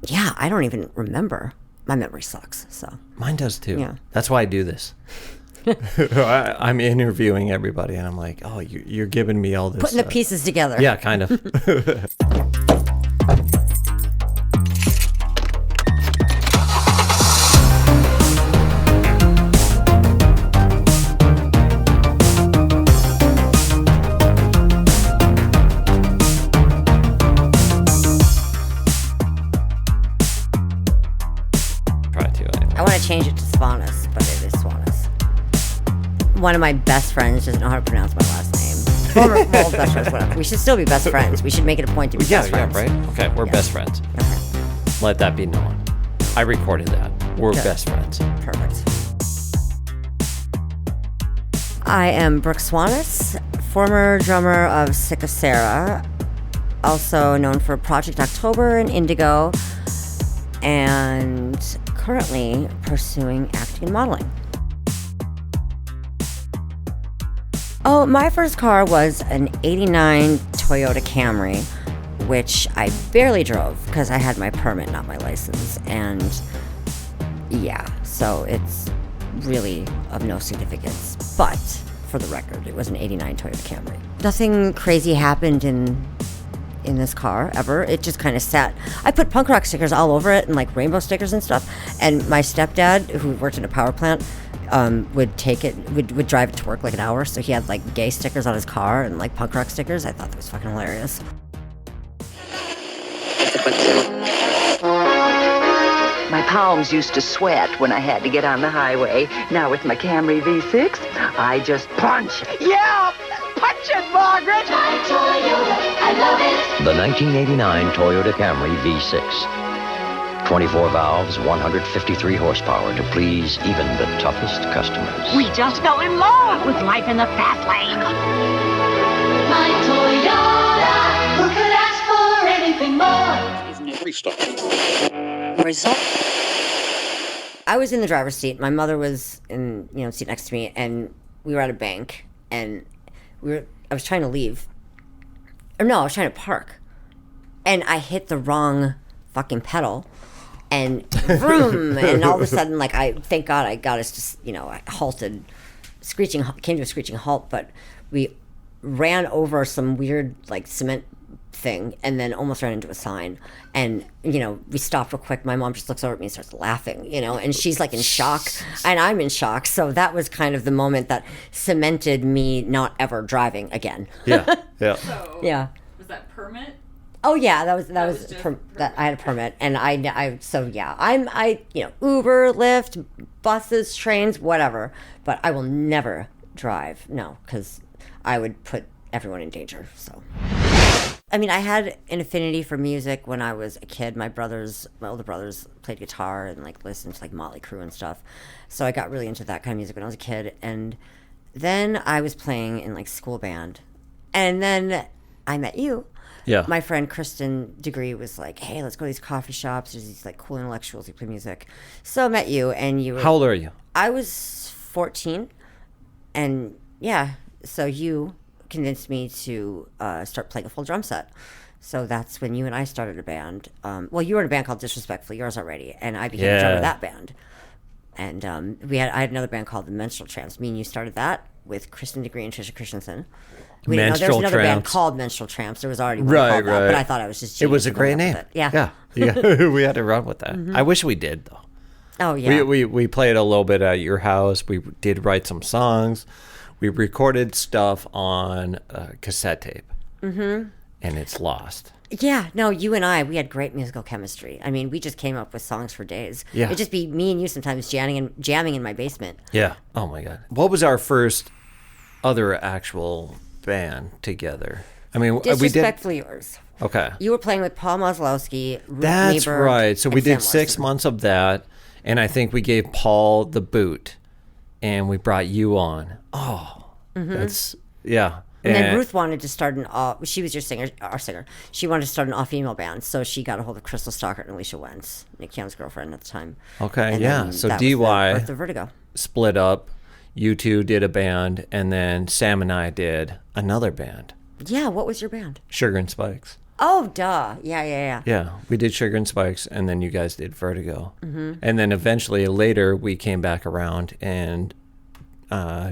Yeah, I don't even remember. My memory sucks, so. Mine does too. Yeah. That's why I do this. I'm interviewing everybody, and I'm like, oh, you're giving me all this. Putting the pieces together. Yeah, kind of. I want to change it to Svanes, but it is Svanes. One of my best friends doesn't know how to pronounce my last name. Former best friends, whatever. We should still be best friends. We should make it a point to be best friends. Yeah, right? Okay, we're best friends. Okay. Let that be known. I recorded that. We're best friends. Perfect. I am Brooke Svanes, former drummer of Sick of Sarah, also known for Project October and Indigo, and currently pursuing acting and modeling. Oh, my first car was an '89 Toyota Camry, which I barely drove because I had my permit, not my license. And yeah, so it's really of no significance. But for the record, it was an '89 Toyota Camry. Nothing crazy happened in this car ever. It just kind of sat. I put punk rock stickers all over it and like rainbow stickers and stuff. And my stepdad, who worked in a power plant, would drive it to work like an hour. So he had like gay stickers on his car and like punk rock stickers. I thought that was fucking hilarious. My palms used to sweat when I had to get on the highway. Now with my Camry V6, I just punch. Yeah! Punch it, Margaret! My Toyota, I love it. The 1989 Toyota Camry V6. 24 valves, 153 horsepower to please even the toughest customers. We just fell in love with life in the fast lane. My Toyota, who could ask for anything more? Result. I was in the driver's seat. My mother was in seat next to me, and we were at a bank, and I was trying to leave. Or no, I was trying to park. And I hit the wrong fucking pedal. And vroom! And all of a sudden, like, thank God I got us just, I halted, came to a screeching halt, but we ran over some weird, like, cement thing and then almost ran into a sign. And, we stopped real quick. My mom just looks over at me and starts laughing, and she's like in shock and I'm in shock. So that was kind of the moment that cemented me not ever driving again. Yeah. So, yeah. Was that permit? Oh yeah, that was that I had a permit, and I Uber, Lyft, buses, trains, whatever, but I will never drive. No, because I would put everyone in danger. So, I mean, I had an affinity for music when I was a kid. My older brothers played guitar and like listened to like Motley Crue and stuff, so I got really into that kind of music when I was a kid. And then I was playing in like school band, and then I met you. Yeah. My friend Kristen Degree was like, hey, let's go to these coffee shops. There's these like cool intellectuals who play music. So I met you, and you were... How old are you? I was 14. And yeah, so you convinced me to start playing a full drum set. So that's when you and I started a band. Well, you were in a band called Disrespectfully Yours already, and I became a drummer of that band. And I had another band called the Menstrual Tramps. Me and you started that with Kristen Degree and Trisha Christensen. We didn't know there was another band called Menstrual Tramps. There was already one called that, but I thought I was just... It was a great name. Yeah. We had to run with that. I wish we did, though. Oh, yeah. We played a little bit at your house. We did write some songs. We recorded stuff on cassette tape. Mm-hmm. And it's lost. Yeah, no, you and we had great musical chemistry. I mean, we just came up with songs for days. Yeah. It'd just be me and you sometimes jamming in my basement. Yeah. Oh, my God. What was our first other actual band together? I mean, Disrespectfully Yours. Okay. You were playing with Paul Maslowski, Ruth That's Mayberg, right. So we and Sam did 6 Larson. months of that, and I think we gave Paul the boot, and we brought you on. Oh, that's, yeah. And then Ruth wanted to start she was our singer. She wanted to start an all-female band, so she got a hold of Crystal Stockert and Alicia Wentz, Nick Young's girlfriend at the time. Okay, and yeah. So DY was the Vertigo. split up. You two did a band, and then Sam and I did another band. Yeah, what was your band? Sugar and Spikes. Oh, duh. Yeah. Yeah, we did Sugar and Spikes, and then you guys did Vertigo. Mm-hmm. And then eventually later we came back around and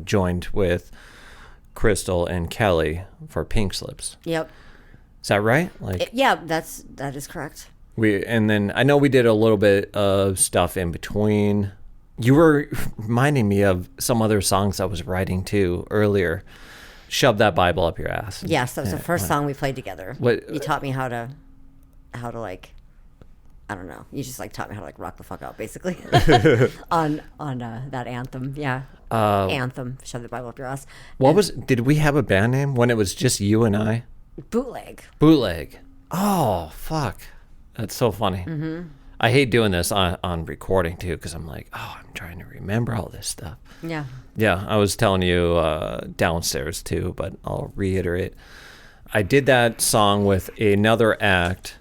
joined with Crystal and Kelly for Pink Slips. Yep. Is that right? Like, Yeah, that is correct. and then I know we did a little bit of stuff in between. You were reminding me of some other songs I was writing too earlier. Shove That Bible Up Your Ass. Yes, that was the first song we played together. What- You taught me how to like, I don't know. You just like taught me how to like rock the fuck out, basically, on that anthem. Yeah, anthem. Shove the Bible up your ass. Did we have a band name when it was just you and I? Bootleg. Bootleg. Oh, fuck. That's so funny. Mm-hmm. I hate doing this on recording too because I'm like, I'm trying to remember all this stuff. Yeah. Yeah, I was telling you downstairs too, but I'll reiterate. I did that song with another act,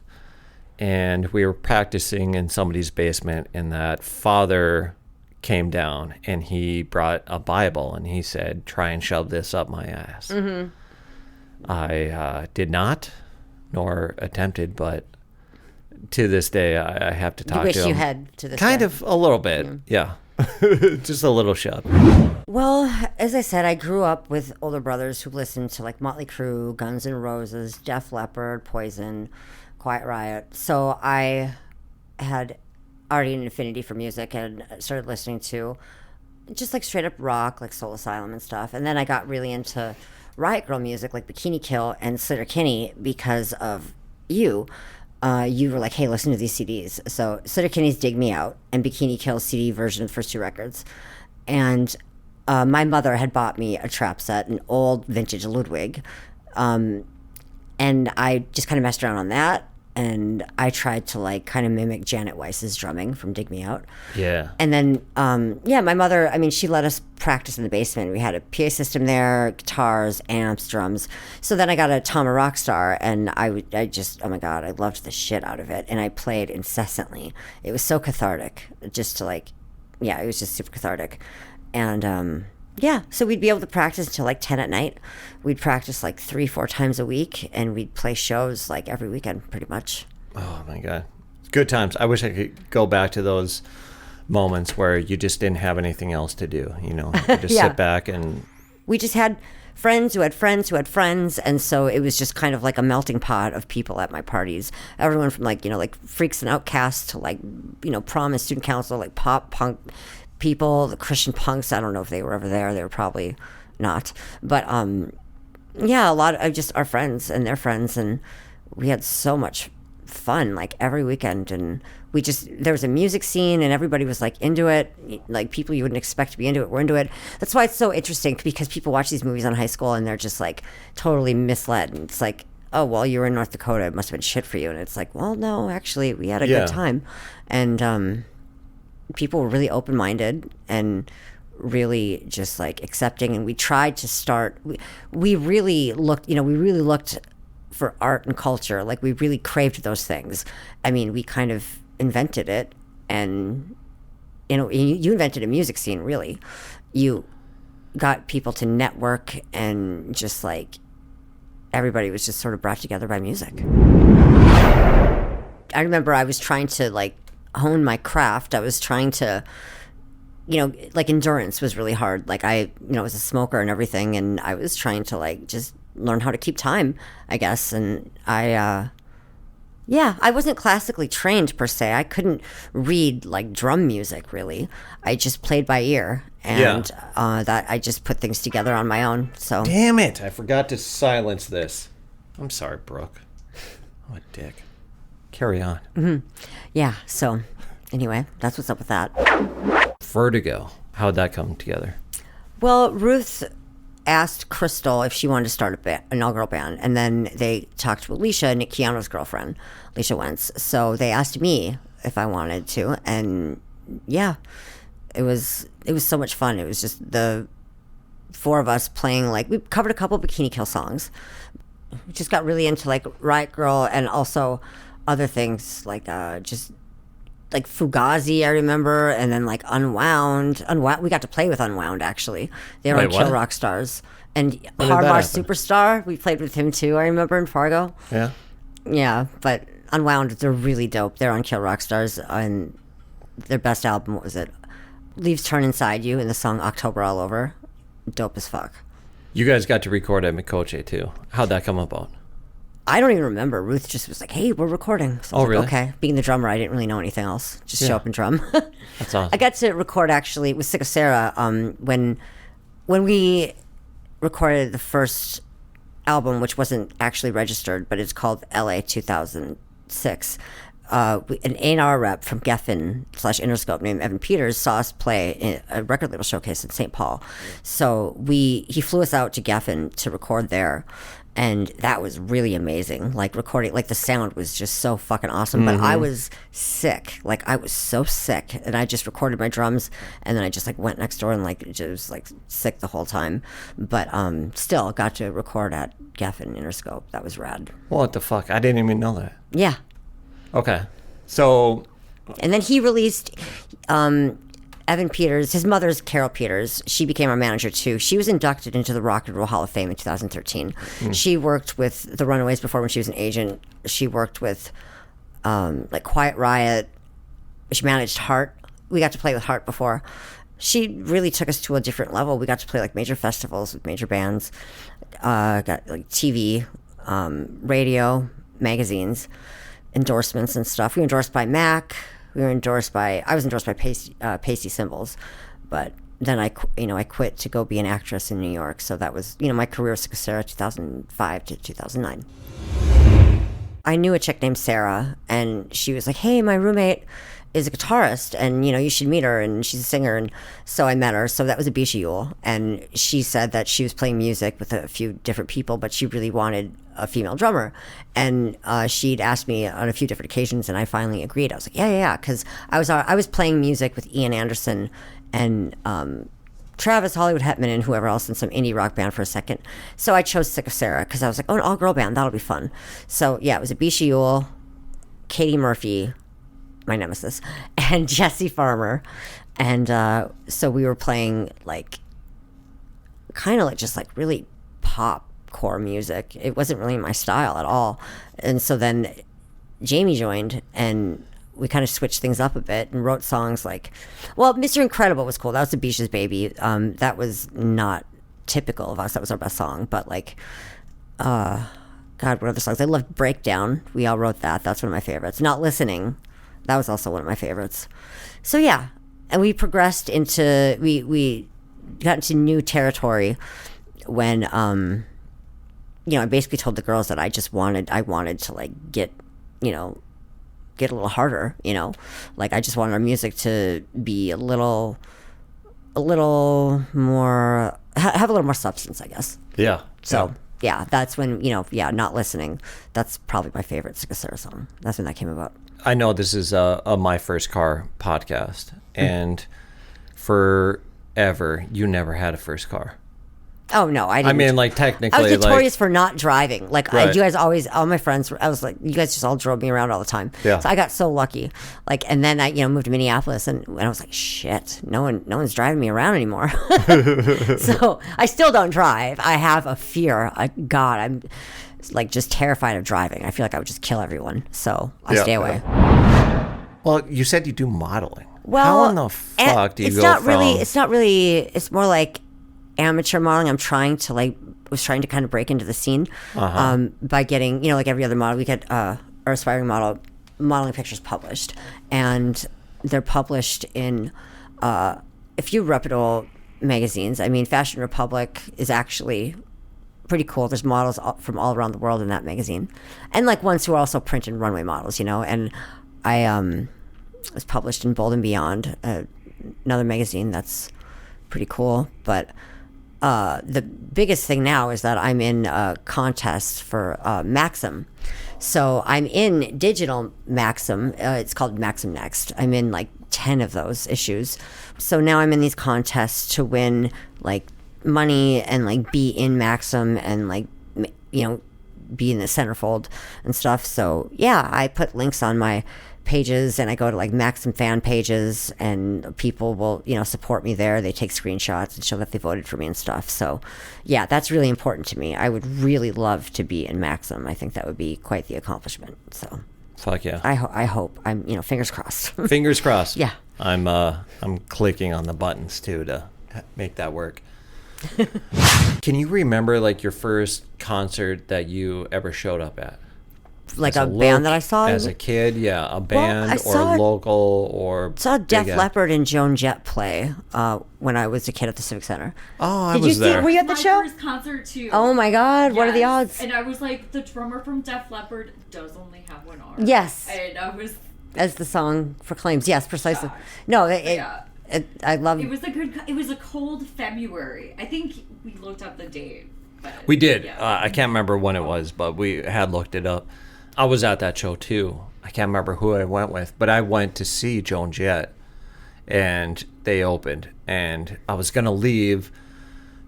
and we were practicing in somebody's basement, and that father came down, and he brought a Bible, and he said, try and shove this up my ass. Mm-hmm. I did not, nor attempted, but to this day, I have to talk You wish to him. you had to this Kind day. of a little bit, yeah. Just a little shove. Well, as I said, I grew up with older brothers who listened to like Motley Crue, Guns N' Roses, Def Leppard, Poison, Quiet Riot. So I had already an affinity for music and started listening to just like straight up rock, like Soul Asylum and stuff. And then I got really into Riot Girl music, like Bikini Kill and Sleater-Kinney, because of you. You were like, hey, listen to these CDs. So Sleater-Kinney's Dig Me Out and Bikini Kill's CD version of the first two records. And my mother had bought me a trap set, an old vintage Ludwig. And I just kind of messed around on that. And I tried to like kind of mimic Janet Weiss's drumming from Dig Me Out. Yeah. And then, my mother, I mean, she let us practice in the basement. We had a PA system there, guitars, amps, drums. So then I got a Tama Rockstar, and I just, oh my God, I loved the shit out of it. And I played incessantly. It was so cathartic, just to like, it was just super cathartic. And, so we'd be able to practice until like 10 at night. We'd practice like 3-4 times a week, and we'd play shows like every weekend pretty much. Oh my God. Good times. I wish I could go back to those moments where you just didn't have anything else to do, you know? You could just sit back and... We just had friends who had friends who had friends, and so it was just kind of like a melting pot of people at my parties. Everyone from like, like freaks and outcasts to like, prom and student council, like pop, punk people, the Christian punks. I don't know if they were ever there. They were probably not. But a lot of just our friends and their friends, and we had so much fun like every weekend. And there was a music scene, and everybody was like into it. Like people you wouldn't expect to be into it were into it. That's why it's so interesting, because people watch these movies on high school and they're just like totally misled. And it's like, oh, well, you were in North Dakota, it must have been shit for you. And it's like, well, no, actually we had a good time. And people were really open-minded and really just like accepting. And we tried to start, we really looked for art and culture. Like we really craved those things. I mean, we kind of invented it, and you invented a music scene, really. You got people to network, and just like everybody was just sort of brought together by music. I remember I was trying to like hone my craft. I was trying to, like endurance was really hard. Like I was a smoker and everything, and I was trying to like just learn how to keep time, I guess. And I wasn't classically trained per se. I couldn't read like drum music really. I just played by ear, and that I just put things together on my own. So damn it, I forgot to silence this. I'm sorry, Brooke. What a dick. Carry on. Mm-hmm. Yeah. So anyway, that's what's up with that. Vertigo. How'd that come together? Well, Ruth asked Crystal if she wanted to start an all-girl band, and then they talked to Alicia, Nick Keanu's girlfriend, Alicia Wentz. So they asked me if I wanted to, and it was so much fun. It was just the four of us playing. Like we covered a couple Bikini Kill songs. We just got really into like Riot Girl, and also other things like just like Fugazi, I remember, and then like Unwound. We got to play with Unwound, actually. They were on Kill Rock Stars. And Harmar Superstar, we played with him too, I remember, in Fargo. Yeah. Yeah, but Unwound, they're really dope. They're on Kill Rock Stars, and their best album, what was it? Leaves Turn Inside You, and the song October All Over. Dope as fuck. You guys got to record at Mikoche too. How'd that come about? I don't even remember. Ruth just was like, hey, we're recording. So I was like, really? okay. Being the drummer, I didn't really know anything else. Just show up and drum. That's awesome. I got to record, actually, with Sick of Sarah, when we recorded the first album, which wasn't actually registered, but it's called LA 2006. An A&R rep from Geffen / Interscope named Evan Peters saw us play in a record label showcase in St. Paul. So he flew us out to Geffen to record there. And that was really amazing. Like recording, like the sound was just so fucking awesome. But I was sick. Like I was so sick. And I just recorded my drums and then I just like went next door and like just was like sick the whole time. But still got to record at Geffen Interscope. That was rad. What the fuck? I didn't even know that. Yeah. Okay. So And then he released Evan Peters, his mother's Carol Peters. She became our manager too. She was inducted into the Rock and Roll Hall of Fame in 2013. She worked with the Runaways before when she was an agent. She worked with like Quiet Riot. She managed Heart. We got to play with Heart before. She really took us to a different level. We got to play like major festivals with major bands. Got like TV, radio, magazines, endorsements and stuff. We were endorsed by Mac. I was endorsed by Pacey Cymbals, but then I quit to go be an actress in New York. So that was, my career with Sarah 2005 to 2009. I knew a chick named Sarah, and she was like, hey, my roommate is a guitarist, and, you should meet her, and she's a singer. And so I met her. So that was a Bisha Yule. And she said that she was playing music with a few different people, but she really wanted a female drummer. And she'd asked me on a few different occasions, and I finally agreed. I was like, yeah, because I was playing music with Ian Anderson and Travis, Hollywood Hetman, and whoever else in some indie rock band for a second. So I chose Sick of Sarah because I was like, oh, an all-girl band, that'll be fun. So yeah, it was a Bisha Yule, Katie Murphy, my nemesis, and Jesse Farmer. And so we were playing like kind of like just like really pop core music. It wasn't really my style at all. And so then Jamie joined, and we kind of switched things up a bit and wrote songs like, well, Mr. Incredible was cool. That was the Bisha's baby. That was not typical of us. That was our best song. But like, God, what other songs? I loved Breakdown. We all wrote that. That's one of my favorites. Not Listening. That was also one of my favorites. So yeah, and we progressed into, we got into new territory when, I basically told the girls that I wanted to like get a little harder, like I just wanted our music to be a little more, have a little more substance, I guess. yeah. So yeah, that's when, Not Listening. That's probably my favorite Sick of Sarah song. That's when that came about. I know this is a My First Car podcast, and forever you never had a first car. Oh no, I didn't. I mean, like technically, I was notorious for not driving. Like Right. you guys always, all my friends, I was like, you guys just all drove me around all the time. Yeah. So I got so lucky. Like, and then I, moved to Minneapolis, and I was like, shit, no one's driving me around anymore. So I still don't drive. I have a fear. God, I'm like just terrified of driving. I feel like I would just kill everyone. So I stay away. Well, you said you do modeling. Well, how in the fuck do you go from? It's not really. It's more like amateur modeling. Was trying to kind of break into the scene by getting, like every other model, we get our aspiring modeling pictures published, and they're published in a few reputable magazines. I mean, Fashion Republic is actually pretty cool. There's models from all around the world in that magazine, and like ones who are also print and runway models, and I was published in Bold and Beyond, another magazine that's pretty cool. But the biggest thing now is that I'm in a contest for Maxim. So I'm in digital Maxim. It's called Maxim Next. I'm in like 10 of those issues. So now I'm in these contests to win like money and like be in Maxim and like, be in the centerfold and stuff. So yeah, I put links on my pages, and I go to like Maxim fan pages, and people will, support me there. They take screenshots and show that they voted for me and stuff. So yeah, that's really important to me. I would really love to be in Maxim. I think that would be quite the accomplishment. So fuck yeah. I hope. I'm, fingers crossed. Fingers crossed. Yeah. I'm clicking on the buttons too to make that work. Can you remember like your first concert that you ever showed up at? Like As a band that I saw as a kid? Yeah, a band I or saw- local or saw Def big act? Leppard and Joan Jett play when I was a kid at the Civic Center. Oh, I Did was you see? there. Were you at the My show? first concert too. Oh my God! What are the Yes. odds? And I was like, the drummer from Def Leppard does only have one arm. Yes. And I was. As the song proclaims, yes, precisely. Shocked. No, Yeah. I love. It was a good. It was a cold February. I think we looked up the date. But We did. yeah. I can't remember when it was, but we had looked it up. I was at that show too. I can't remember who I went with, but I went to see Joan Jett, and they opened, and I was gonna leave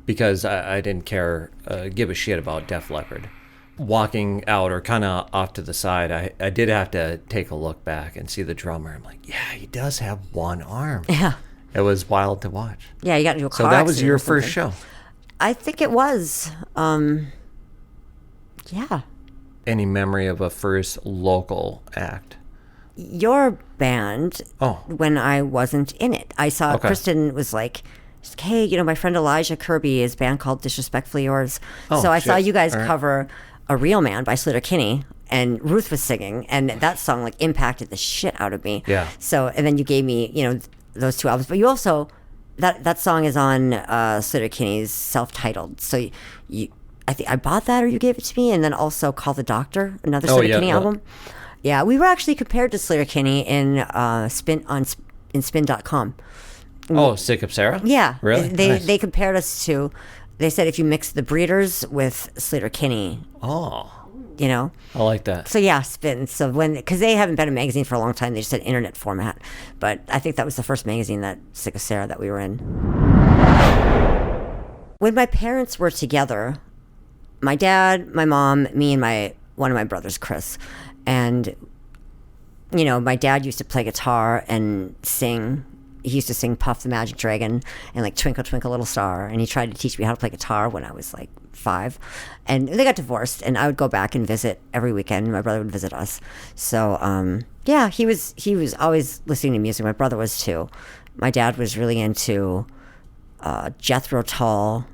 because I didn't give a shit about Def Leppard. Walking out or kind of off to the side, I did have to take a look back and see the drummer. I'm like, yeah, he does have one arm. Yeah. It was wild to watch. Yeah, you got into a So car that was accident your or first something. show. I think it was. Yeah. Any memory of a first local act? Your band. Oh. When I wasn't in it, I saw Okay. Kristen was like, "Hey, my friend Elijah Kirby, his band called Disrespectfully Yours." Oh, so I saw shit. you guys All right. cover "A Real Man" by Slater Kinney, and Ruth was singing, and that song like impacted the shit out of me. Yeah. So and then you gave me those two albums, but you also that song is on Slater Kinney's self-titled. So I think I bought that, or you gave it to me, and then also "Call the Doctor," another Slater yeah, Kinney yeah. album. Yeah, we were actually compared to Slater Kinney in spin.com. Oh, Sick of Sarah? Yeah, Really? Nice. they compared us to. They said if you mix the Breeders with Slater Kinney, Oh, I like that. So yeah, Spin. So because they haven't been a magazine for a long time, they just had internet format. But I think that was the first magazine, that Sick of Sarah, that we were in. When my parents were together, my dad, my mom, me, and one of my brothers, Chris, and my dad used to play guitar and sing. He used to sing Puff the Magic Dragon and like Twinkle Twinkle Little Star, and he tried to teach me how to play guitar when I was like 5. And they got divorced, and I would go back and visit every weekend. My brother would visit us. So yeah, he was always listening to music. My brother was too. My dad was really into Jethro Tull.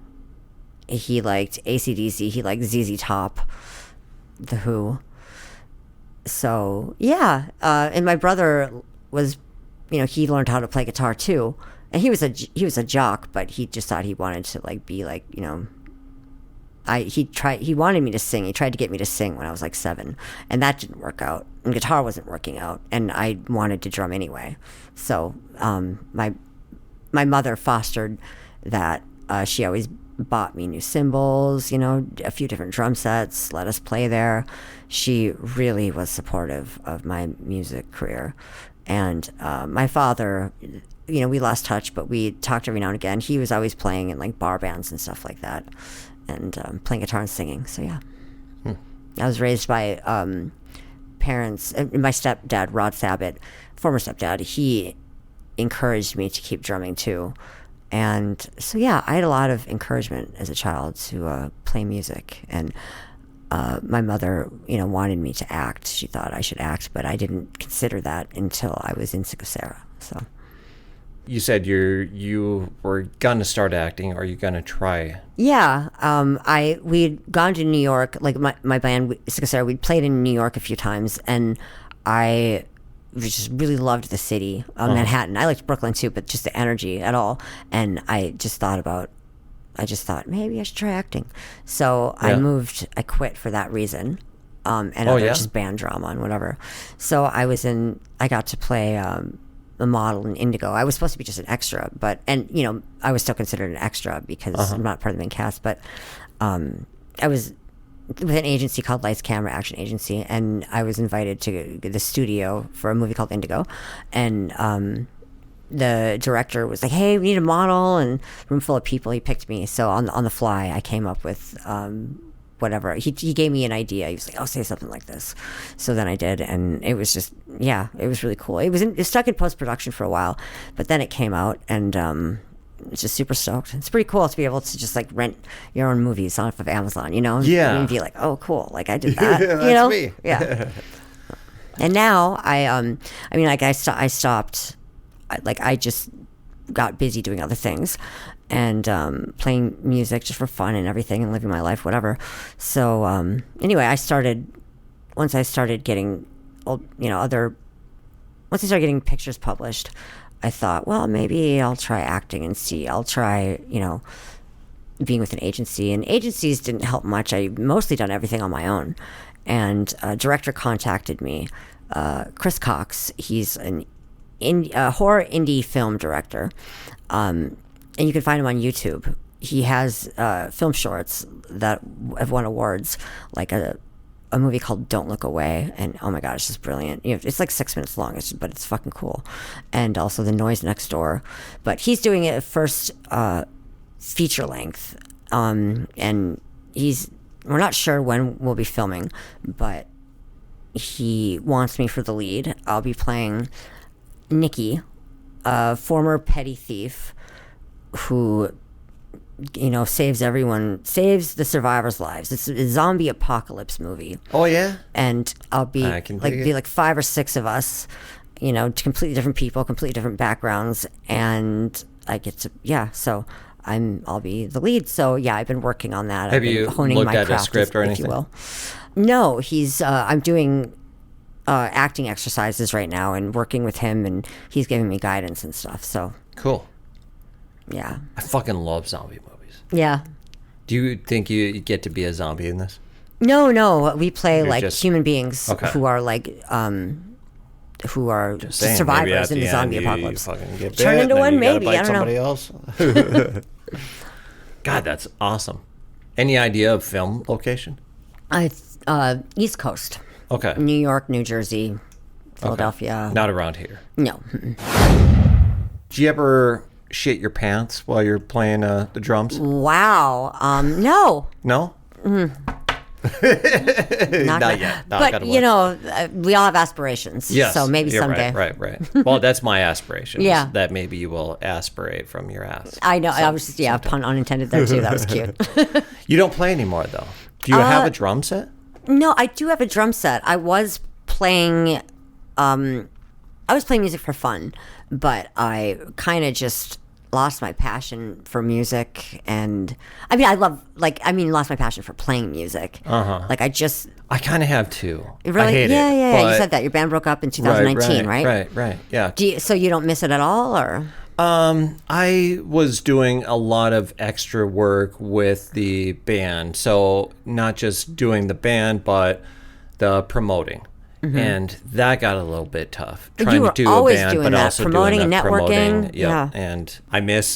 He liked AC/DC. He liked ZZ Top, The Who. So yeah, and my brother was, he learned how to play guitar too, and he was a jock, but he just thought he wanted to be like, he wanted me to sing. He tried to get me to sing when I was like 7, and that didn't work out, and guitar wasn't working out, and I wanted to drum anyway. So my mother fostered that. She always bought me new cymbals, a few different drum sets, let us play there. She really was supportive of my music career. And my father, we lost touch, but we talked every now and again. He was always playing in like bar bands and stuff like that, and playing guitar and singing. So yeah. I was raised by parents. My stepdad, Rod Sabat, former stepdad, he encouraged me to keep drumming too. And so yeah, I had a lot of encouragement as a child to play music. And my mother, wanted me to act. She thought I should act, but I didn't consider that until I was in Sick of Sarah. So You said you were gonna start acting, or you gonna try? yeah, we'd gone to New York. Like my band, Sick of Sarah, we'd played in New York a few times, and I just really loved the city, Manhattan. I liked Brooklyn too, but just the energy at all. And I just thought maybe I should try acting. So Yeah. I quit for that reason. And other just band drama and whatever. So I got to play a model in Indigo. I was supposed to be just an extra, I was still considered an extra because I'm not part of the main cast, but I was with an agency called Lights Camera Action Agency, and I was invited to the studio for a movie called Indigo, and the director was like, "Hey, we need a model," and room full of people. He picked me, so on the fly, I came up with whatever. He gave me an idea. He was like, "I'll say something like this." So then I did, and it was just it was really cool. It was stuck in post production for a while, but then it came out, and it's just super stoked. It's pretty cool to be able to just like rent your own movies off of Amazon, you know? Yeah. And be like, "Oh, cool! Like I did that." That's you know? me. Yeah. And now I stopped. I just got busy doing other things and playing music just for fun and everything and living my life, whatever. So anyway, once I started getting pictures published, I thought, well, maybe I'll try acting and see. I'll try, being with an agency. And agencies didn't help much. I mostly done everything on my own. And a director contacted me, Chris Cox. He's a horror indie film director. And you can find him on YouTube. He has film shorts that have won awards, like a movie called Don't Look Away, and oh my god, it's just brilliant. It's like 6 minutes long, but it's fucking cool. And also The Noise Next Door. But he's doing it first feature length, and we're not sure when we'll be filming, but he wants me for the lead. I'll be playing Nikki, a former petty thief who saves the survivors' lives. It's a zombie apocalypse movie. Oh yeah. And I'll be be like 5 or 6 of us, completely different people, completely different backgrounds, and I get to so I'll be the lead. So yeah, I've been working on that. Have I've been you honing looked my at a craft, script or if anything? you will. No, I'm doing acting exercises right now and working with him, and he's giving me guidance and stuff. So Cool. yeah. I fucking love zombie movies. Yeah. Do you think you get to be a zombie in this? No, we play You're like just- human beings Okay. who are like who are just Saying, maybe survivors at in the end zombie you apocalypse. fucking get Turn bit, into then one, you gotta maybe. bite I don't know. somebody else. God, that's awesome. Any idea of film location? East Coast, Okay. New York, New Jersey, Philadelphia. Not around here. No. Do you ever shit your pants while you're playing the drums? Wow. No. No? Not yet. No, but gotta you work. know, we all have aspirations. Yes. So maybe you're someday. Right. Well, that's my aspiration. Yeah. That maybe you will aspirate from your ass. I know. I was just pun unintended there too. That was cute. You don't play anymore though. Do you have a drum set? No, I do have a drum set. I was playing music for fun, but I kind of just lost my passion for music, and lost my passion for playing music. Like I kind of have too. really, I hate yeah, it. yeah. but- You said that your band broke up in 2019, right? Right. Yeah. So you don't miss it at all, or? I was doing a lot of extra work with the band. So not just doing the band, but the promoting. And that got a little bit tough. But Trying you were to do always a band, doing but that, also promoting doing and the networking. promoting. Yep. Yeah. And I miss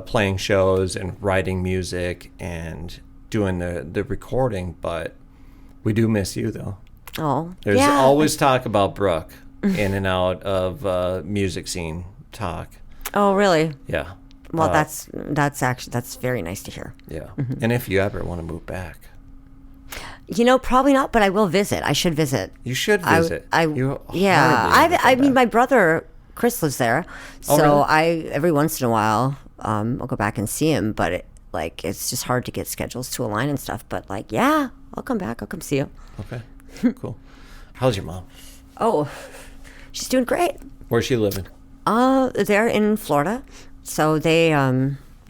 playing shows and writing music and doing the recording, but we do miss you though. Oh, There's yeah. always talk about Brooke in and out of music scene talk. Oh, really? Yeah. Well, that's very nice to hear. Yeah. And if you ever want to move back, Probably not, but I will visit. I should visit. you should visit. I mean, my brother Chris lives there, so really? every once in a while I'll go back and see him. But it's just hard to get schedules to align and stuff. But yeah, I'll come back. I'll come see you. Okay. Cool. How's your mom? Oh, she's doing great. Where's she living? They're in Florida, so they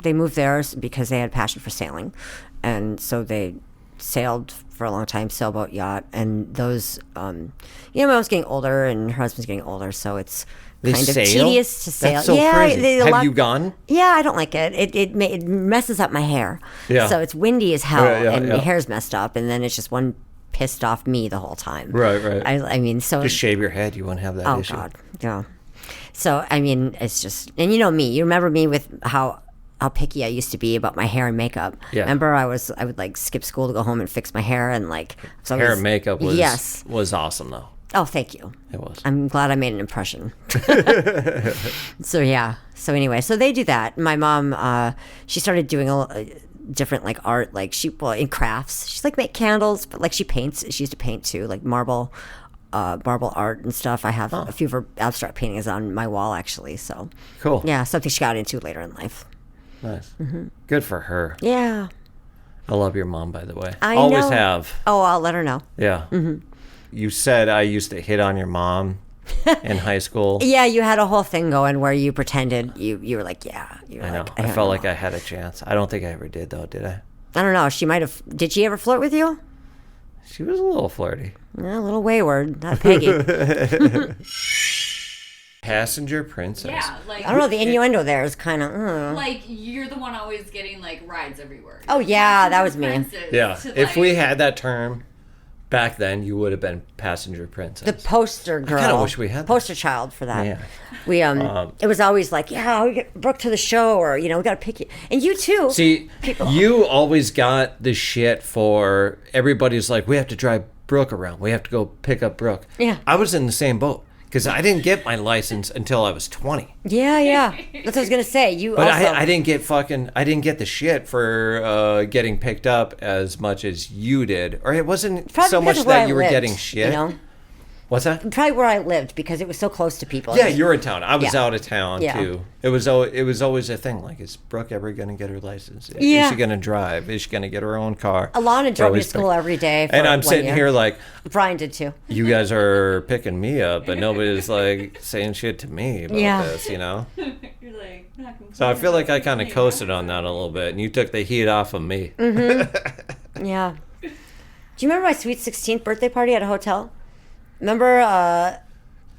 moved there because they had a passion for sailing, and so they sailed for a long time, sailboat, yacht, and those. My mom's getting older, and her husband's getting older, so it's They kind sail? of tedious to sail. That's so yeah, crazy. a Have lot- you gone? Yeah, I don't like it. It messes up my hair. Yeah. So it's windy as hell, Yeah, and yeah. my hair's messed up, and then it's just one pissed off me the whole time. Right. I mean, so Just shave your head. You won't have that oh issue. God, yeah. So I mean, it's just, and you know me. You remember me with how picky I used to be about my hair and makeup. Yeah. Remember, I would like skip school to go home and fix my hair, and so I Hair was- and makeup yes. was awesome though. Oh, thank you. It was. I'm glad I made an impression. So yeah. So anyway, so they do that. My mom, she started doing different like art, like in crafts. She's like make candles, but like she paints. She used to paint too, like marble art and stuff. I have a few of her abstract paintings on my wall actually. So Cool. yeah, something she got into later in life. Nice. Good for her. Yeah. I love your mom, by the way. I Always know. have. Oh, I'll let her know. Yeah. You said I used to hit on your mom in high school. Yeah, you had a whole thing going where you pretended you were like, yeah. You were I know. like, I don't felt know. like I had a chance. I don't think I ever did, though, did I? I don't know. She might have. Did she ever flirt with you? She was a little flirty. Yeah, a little wayward. Not Peggy. Passenger princess. Yeah, like I don't know. The innuendo there is kind of. like you're the one always getting like rides everywhere. Oh, yeah, that was me. Princess Yeah. to, If like- we had that term back then, you would have been passenger princess. The poster girl. kinda wish we had that. Poster child for that. Yeah. We it was always like, yeah, we get Brooke to the show, or we got to pick you, and you too. See, you always got the shit for everybody's like, we have to drive Brooke around. We have to go pick up Brooke. Yeah. I was in the same boat because I didn't get my license until I was 20. Yeah. That's what I was gonna say. You But also. I didn't get the shit for getting picked up as much as you did. Or it wasn't Probably so because much of where that I you were lived, getting shit. You know? What's that? Probably where I lived because it was so close to people. Yeah, you're in town. I was Yeah. out of town Yeah. too. It was always a thing. Like, is Brooke ever gonna get her license? Yeah. Is she gonna drive? Is she gonna get her own car? Alana drove me to Always school every day. For And I'm 1 sitting year. here like, Brian did too. you guys are picking me up, but nobody's like saying shit to me about Yeah. this, you know? You're like, not So I feel like I kind of coasted on that a little bit, and you took the heat off of me. Yeah. Do you remember my sweet 16th birthday party at a hotel? Remember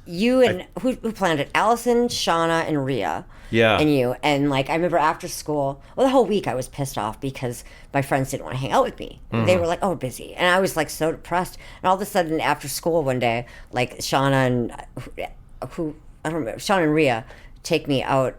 you and who planned it? Allison, Shauna, and Rhea. Yeah. And you. And like I remember after school, well, the whole week I was pissed off because my friends didn't want to hang out with me. They were like, oh, we're busy. And I was like so depressed. And all of a sudden after school one day, like Shauna and who I don't remember, Shauna and Rhea take me out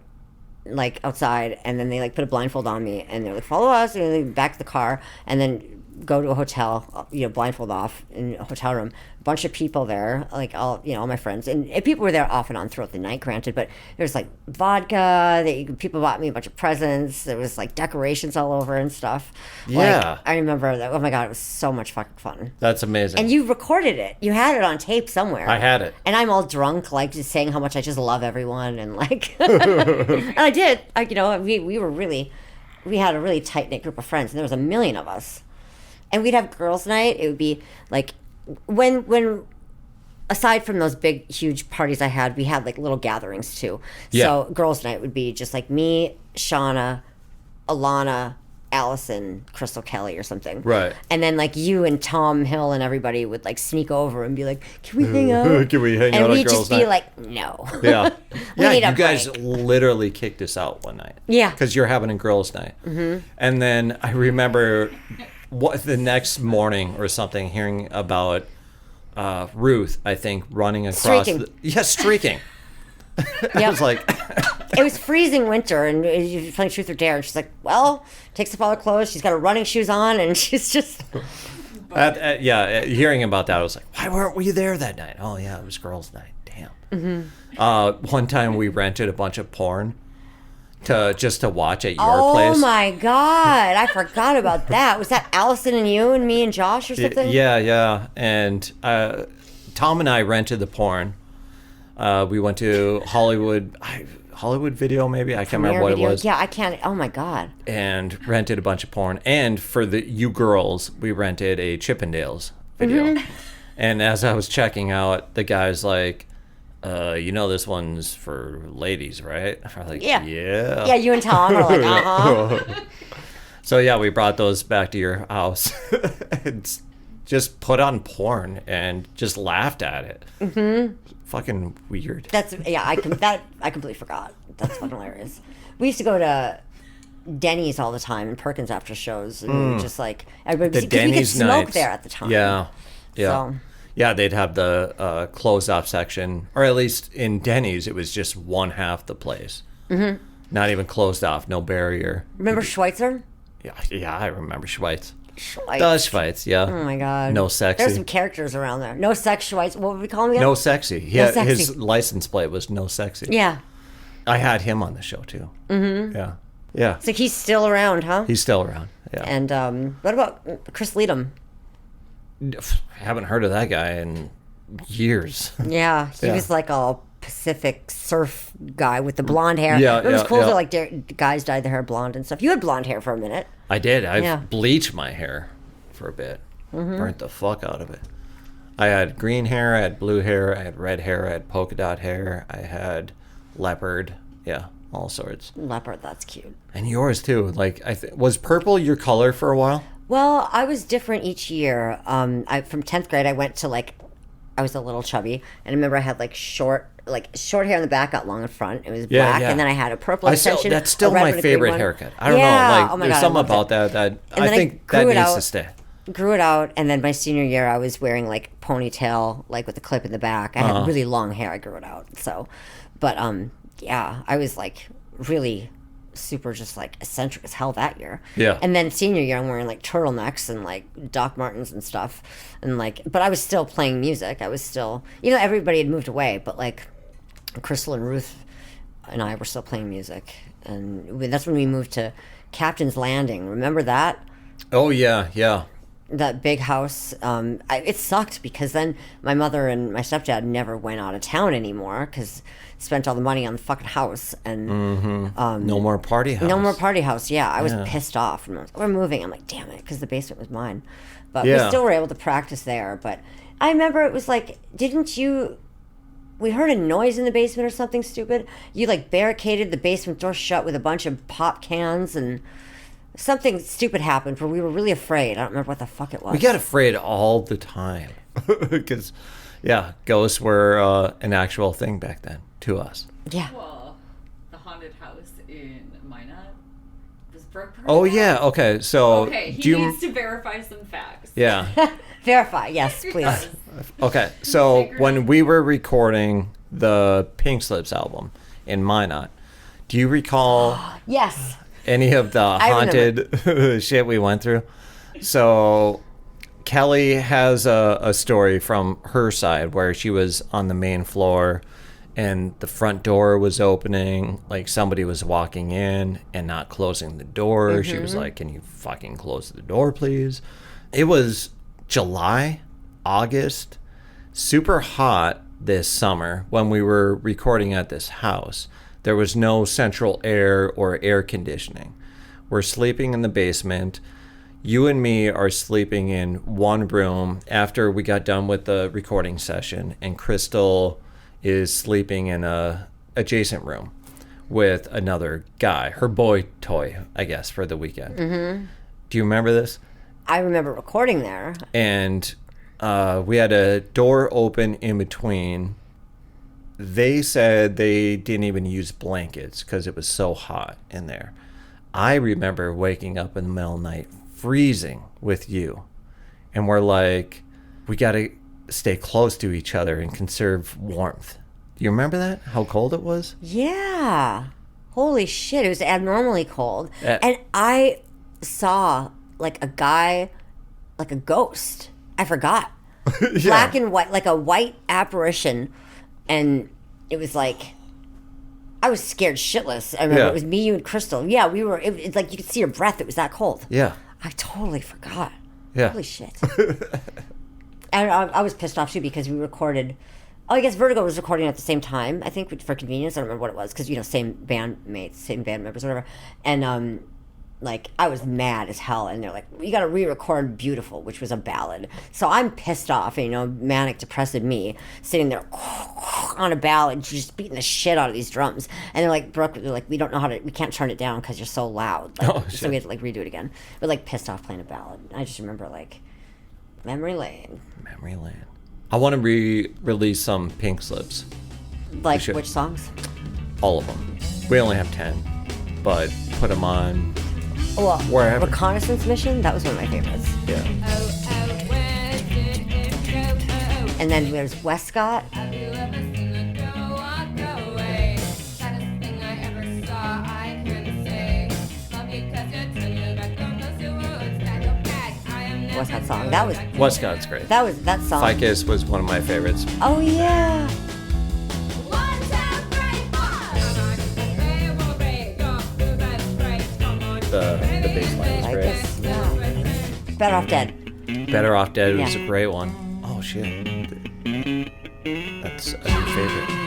like outside, and then they like put a blindfold on me and they're like, follow us, and they back to the car and then go to a hotel, blindfold off in a hotel room. A bunch of people there, like all my friends, and people were there off and on throughout the night, granted, but there was like vodka, people bought me a bunch of presents, there was like decorations all over and stuff. Yeah. Like, I remember that. Oh my god, it was so much fucking fun. That's amazing. And you recorded it. You had it on tape somewhere. I had it. And I'm all drunk, like just saying how much I just love everyone, and like, and I did. We had a really tight knit group of friends, and there was a million of us, and we'd have girls' night. It would be like when aside from those big huge parties I had, we had like little gatherings too. Yeah. So girls' night would be just like me, Shauna, Alana, Allison, Crystal Kelly or something. Right. And then like you and Tom Hill and everybody would like sneak over and be like, can we hang out? Can we hang and out on we'd girls' just be night? like, no. Yeah. We Yeah, need a you guys break. literally kicked us out one night. Yeah. Because you're having a girls' night. Mm-hmm. And then I remember the next morning or something hearing about Ruth, I think, running across. Streaking. Streaking. I Yep. was like, It was freezing winter, and you were playing Truth or Dare, and she's like, well, takes off all her clothes, she's got her running shoes on, and she's just... hearing about that, I was like, why weren't we there that night? Oh, yeah, it was girls' night. Damn. Mm-hmm. One time we rented a bunch of porn just to watch at your place. Oh my God, I forgot about that. Was that Allison and you and me and Josh or something? Yeah. And Tom and I rented the porn. We went to Hollywood Video, maybe. I can't remember what Video? it was. Yeah, I can't... Oh my God. And rented a bunch of porn. And for you girls, we rented a Chippendales video. Mm-hmm. And as I was checking out, the guy's like, this one's for ladies, right? I'm like, Yeah. yeah. Yeah, you and Tom are like, uh-huh. So yeah, we brought those back to your house and just put on porn and just laughed at it. Mm-hmm. Fucking weird. I completely forgot. That's fucking hilarious. We used to go to Denny's all the time in Perkins after shows, and we were just like everybody, The because we could Denny's smoke nights. there at the time. Yeah. So, Yeah, they'd have the closed off section, or at least in Denny's, it was just one half the place. Mm-hmm. Not even closed off, no barrier. remember Schweitzer? Yeah, I remember Schweitz. Schweitz. The Schweitz, yeah. Oh my God. No sexy. There's some characters around there. No sex Schweitz. What would we call him again? No sexy. Yeah, sexy. his license plate was no sexy. Yeah. I had him on the show too. Mm-hmm. Yeah. Yeah. So he's still around, huh? He's still around. Yeah. And what about Chris Leadham? Haven't heard of that guy in years. Yeah, he Yeah. was like a Pacific surf guy with the blonde hair. Yeah, it was yeah, cool yeah. that like guys dyed their hair blonde and stuff. You had blonde hair for a minute. I did. I Yeah. bleached my hair for a bit. Burnt the fuck out of it. I had green hair, I had blue hair, I had red hair, I had polka dot hair, I had leopard. Yeah, all sorts. Leopard, that's cute. And yours too. Like, was purple your color for a while? Well, I was different each year. From 10th grade, I went to I was a little chubby, and I remember I had short hair in the back, got long in front. It was Yeah, black, yeah. and then I had a purple extension. That's still a red my and a green favorite one. haircut. I don't Yeah. know. Like, Oh my there's God, I something loved about it. that And I then I think that grew it needs out. to stay. Grew it out, and then my senior year, I was wearing ponytail, with the clip in the back. I had really long hair. I grew it out. So, but yeah, I was really super just eccentric as hell that year. Yeah. And then senior year, I'm wearing turtlenecks and Doc Martens and stuff, and but I was still playing music. I was still, everybody had moved away, but Crystal and Ruth and I were still playing music, and that's when we moved to Captain's Landing. Remember that? Oh, yeah, yeah. That big house. It sucked because then my mother and my stepdad never went out of town anymore because spent all the money on the fucking house and No more party house. no more party house. Yeah, I was Yeah. pissed off. And we're moving. I'm like, damn it, because the basement was mine. But Yeah. we still were able to practice there. But I remember it was didn't you? We heard a noise in the basement or something stupid. You barricaded the basement door shut with a bunch of pop cans and. Something stupid happened where we were really afraid. I don't remember what the fuck it was. We got afraid all the time. Because, yeah, ghosts were an actual thing back then to us. Yeah. Well, the haunted house in Minot was Brooke. Oh, yeah. Okay. So, Okay, he do you. needs to verify some facts. Yeah. Verify. Yes, please. Okay. So, when we were recording the Pink Slips album in Minot, do you recall Yes. any of the haunted shit we went through? So Kelly has a story from her side where she was on the main floor and the front door was opening, somebody was walking in and not closing the door. She was like, can you fucking close the door, please? It was July, August, super hot this summer when we were recording at this house. There was no central air or air conditioning. We're sleeping in the basement. You and me are sleeping in one room after we got done with the recording session, and Crystal is sleeping in a adjacent room with another guy, her boy toy, I guess, for the weekend. Mm-hmm. Do you remember this? I remember recording there. And we had a door open in between. They said they didn't even use blankets because it was so hot in there. I remember waking up in the middle of the night, freezing with you. And we're like, we got to stay close to each other and conserve warmth. Do you remember that? How cold it was? Yeah. Holy shit, it was abnormally cold. Yeah. And I saw a guy, a ghost. I forgot. Black and white, a white apparition. And it was I was scared shitless. I remember it was me, you, and Crystal. Yeah, we were, it's you could see her breath. It was that cold. Yeah. I totally forgot. Yeah. Holy shit. And I was pissed off too because we recorded. Oh, I guess Vertigo was recording at the same time. I think for convenience, I don't remember what it was because same bandmates, same band members, whatever. And I was mad as hell, and they're like, "You got to re-record Beautiful," which was a ballad. So I'm pissed off, manic depressive me sitting there on a ballad, just beating the shit out of these drums. And they're like, "Brooke, we don't know we can't turn it down because you're so loud." So we had to redo it again. But pissed off playing a ballad. I just remember memory lane. Memory lane. I want to re-release some Pink Slips. should. Which songs? All of them. We only have 10, but put them on Well, wherever. Reconnaissance Mission, that was one of my favorites. Yeah. And then there's Westcott. What's that song? Westcott's great. That song. Ficus was one of my favorites. Oh yeah. The bass line was I great. guess, yeah. Better Off Dead. Better Off Dead was Yeah. a great one. Oh shit. That's a new favorite.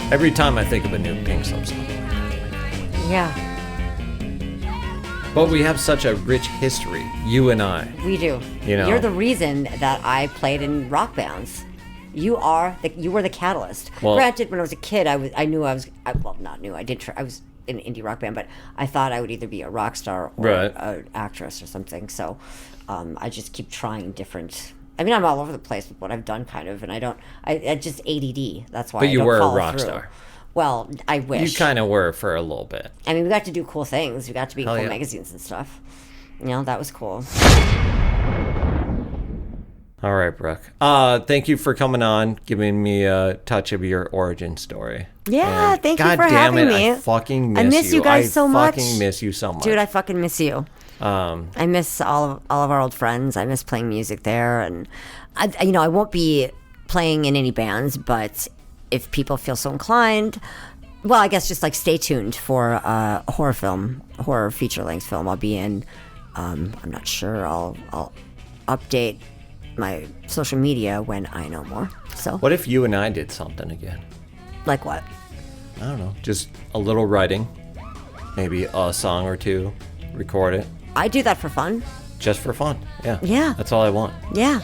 Every time I think of a new Pink Slip song. Yeah, But we have such a rich history, you and I. we do. You know. You're the reason that I played in rock bands. You were the catalyst. Well- Granted, when I was a kid, I was in an indie rock band, but I thought I would either be a rock star or Right. an actress or something. So I just keep trying different. I mean, I'm all over the place with what I've done, kind of, and I just ADD. That's why. But I you don't were a follow rock through. star. Well, I You wish. kind of were for a little bit. I mean, we got to do cool things. We got to be in Hell cool yeah. magazines and stuff. You know, that was cool. All right, Brooke. Thank you for coming on, giving me a touch of your origin story. Yeah, And thank you God for damn having it, me. I fucking miss I miss you guys so much. I fucking miss you so much. Dude, I fucking miss you. I miss all of our old friends. I miss playing music there, and I won't be playing in any bands, but if people feel so inclined, well, I guess just like stay tuned for a horror feature length film. I'll be in. I'm not sure. I'll update my social media when I know more. So, What if you and I did something again? like what? I don't know. Just a little writing, maybe a song or two, record it, I do that for fun. just for fun. Yeah. Yeah. That's all I want. Yeah.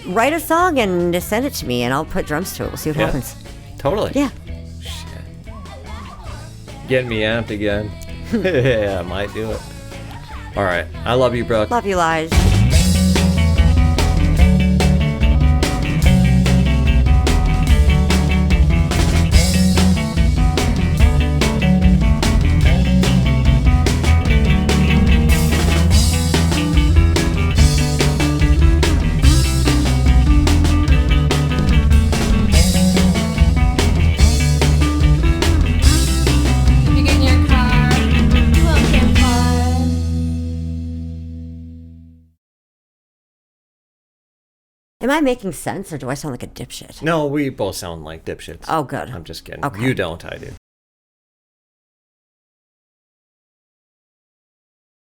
Write a song and send it to me, and I'll put drums to it. We'll see what Yeah. happens. Totally. Yeah. Shit. Getting me amped again. Yeah, I might do it. All right. I love you, Brooke. Love you, Lige. You get in your car, looking for. Am I making sense, or do I sound like a dipshit? No, we both sound like dipshits. Oh, good. I'm just kidding. Okay. You don't, I do.